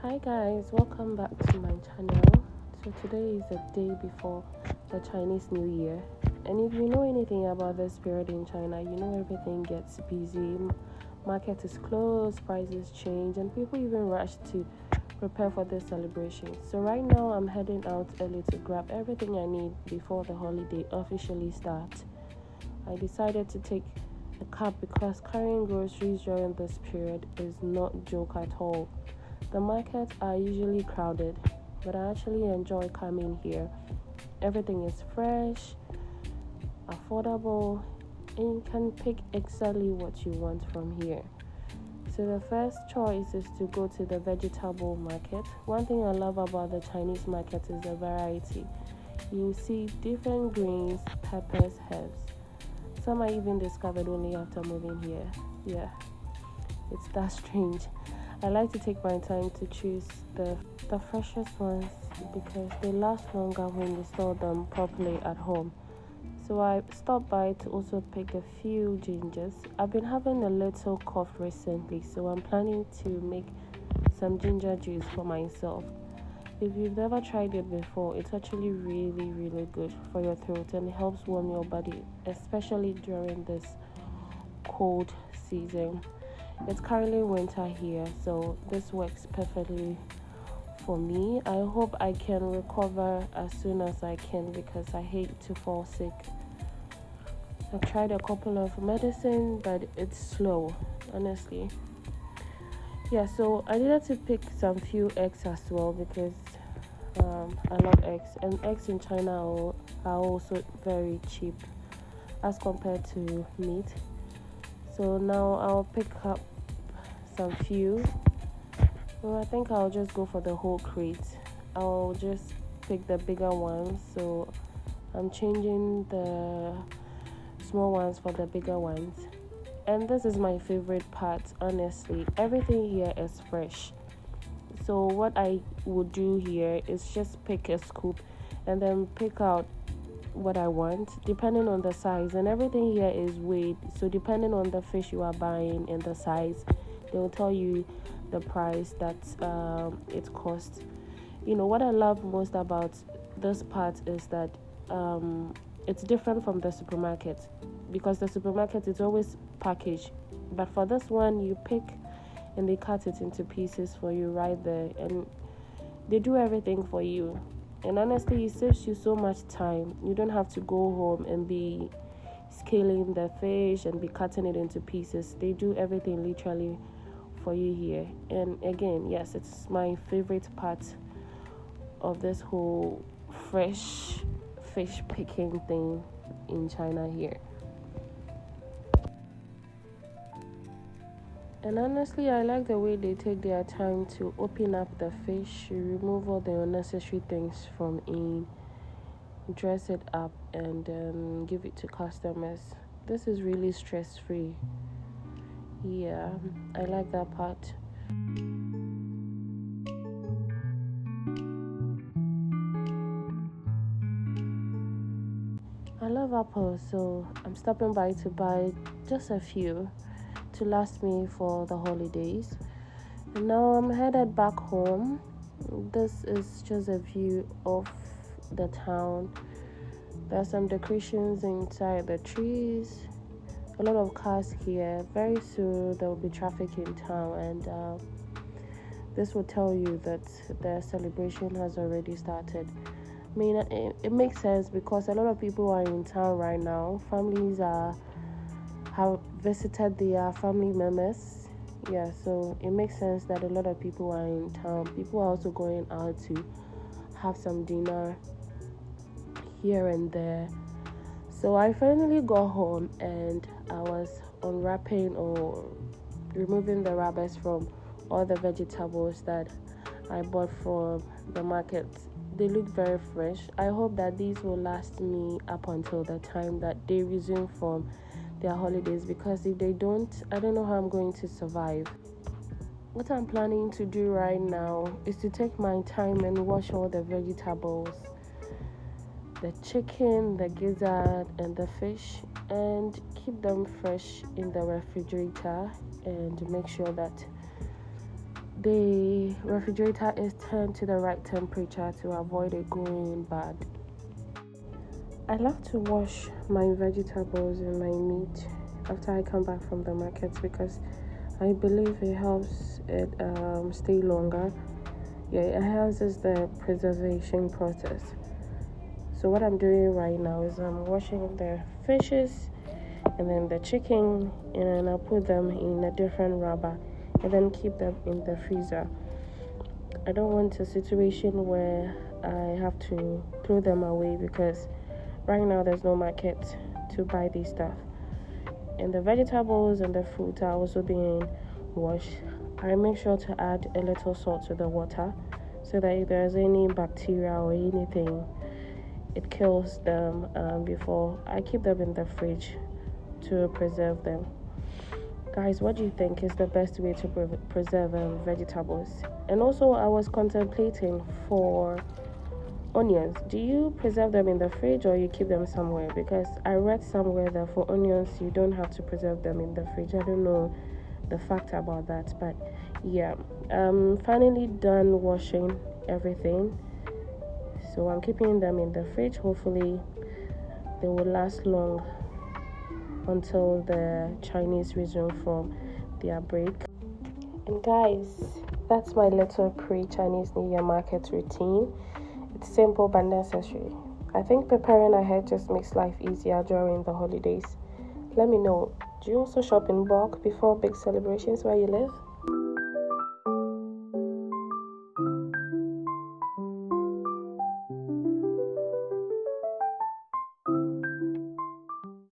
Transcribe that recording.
Hi guys, welcome back to my channel. So today is the day before the Chinese New Year, and if you know anything about this period in China, you know everything gets busy, market is closed, prices change, and people even rush to prepare for this celebration. So right now I'm heading out early to grab everything I need before the holiday officially starts. I decided to take a cab because carrying groceries during this period is not a joke at all. The markets are usually crowded, but I actually enjoy coming here. Everything is fresh, affordable, and you can pick exactly what you want from here. So the first choice is to go to the vegetable market. One thing I love about the Chinese market is the variety. You see different greens, peppers, herbs. Some I even discovered only after moving here. Yeah, it's that strange. I like to take my time to choose the freshest ones because they last longer when you store them properly at home. So I stopped by to also pick a few gingers. I've been having a little cough recently, so I'm planning to make some ginger juice for myself. If you've never tried it before, it's actually really good for your throat and it helps warm your body, especially during this cold season. It's currently winter here, so this works perfectly for me. I hope I can recover as soon as I can because I hate to fall sick. I've tried a couple of medicine, but it's slow, honestly. Yeah, so I needed to pick some few eggs as well because I love eggs, and eggs in China are also very cheap as compared to meat. So now I'll pick up some few. Well, I think I'll just go for the whole crate. I'll just pick the bigger ones. So I'm changing the small ones for the bigger ones. And this is my favorite part, honestly. Everything here is fresh. So what I would do here is just pick a scoop and then pick out what I want depending on the size, and everything here is weighed, so depending on the fish you are buying and the size, they will tell you the price that it costs. You know what I love most about this part is that it's different from the supermarket, because the supermarket is always packaged, but for this one you pick and they cut it into pieces for you right there, and they do everything for you. And honestly, it saves you so much time. You don't have to go home and be scaling the fish and be cutting it into pieces. They do everything literally for you here. And again, yes, it's my favorite part of this whole fresh fish picking thing in China here. And honestly, I like the way they take their time to open up the fish, remove all the unnecessary things from in, dress it up, and give it to customers. This is really stress-free. Yeah, I like that part. I love apples, so I'm stopping by to buy just a few to last me for the holidays. And now I'm headed back home. This is just a view of the town. There are some decorations inside the trees. A lot of cars here. Very soon there will be traffic in town, and this will tell you that the celebration has already started. I mean, it makes sense because a lot of people are in town right now. Families have visited their family members. Yeah, so it makes sense that a lot of people are in town. People are also going out to have some dinner here and there. So I finally got home and I was unwrapping or removing the wrappers from all the vegetables that I bought from the market. They look very fresh. I hope that these will last me up until the time that they resume from their holidays, because if they don't, I don't know how I'm going to survive. What I'm planning to do right now is to take my time and wash all the vegetables, the chicken, the gizzard, and the fish, and keep them fresh in the refrigerator and make sure that the refrigerator is turned to the right temperature to avoid it going bad. I love to wash my vegetables and my meat after I come back from the market because I believe it helps it stay longer. Yeah, it enhances the preservation process. So what I'm doing right now is I'm washing the fishes and then the chicken, and then I'll put them in a different rubber and then keep them in the freezer. I don't want a situation where I have to throw them away because right now there's no market to buy these stuff. And the vegetables and the fruit are also being washed. I make sure to add a little salt to the water so that if there's any bacteria or anything, it kills them before I keep them in the fridge to preserve them. Guys, what do you think is the best way to preserve vegetables? And also, I was contemplating for onions. Do you preserve them in the fridge or you keep them somewhere? Because I read somewhere that for onions, you don't have to preserve them in the fridge. I don't know the fact about that, but yeah, I'm finally done washing everything. So I'm keeping them in the fridge. Hopefully, they will last long until the Chinese resume from their break. And guys, that's my little pre-Chinese New Year market routine. It's simple but necessary. I think preparing ahead just makes life easier during the holidays. Let me know, do you also shop in bulk before big celebrations where you live?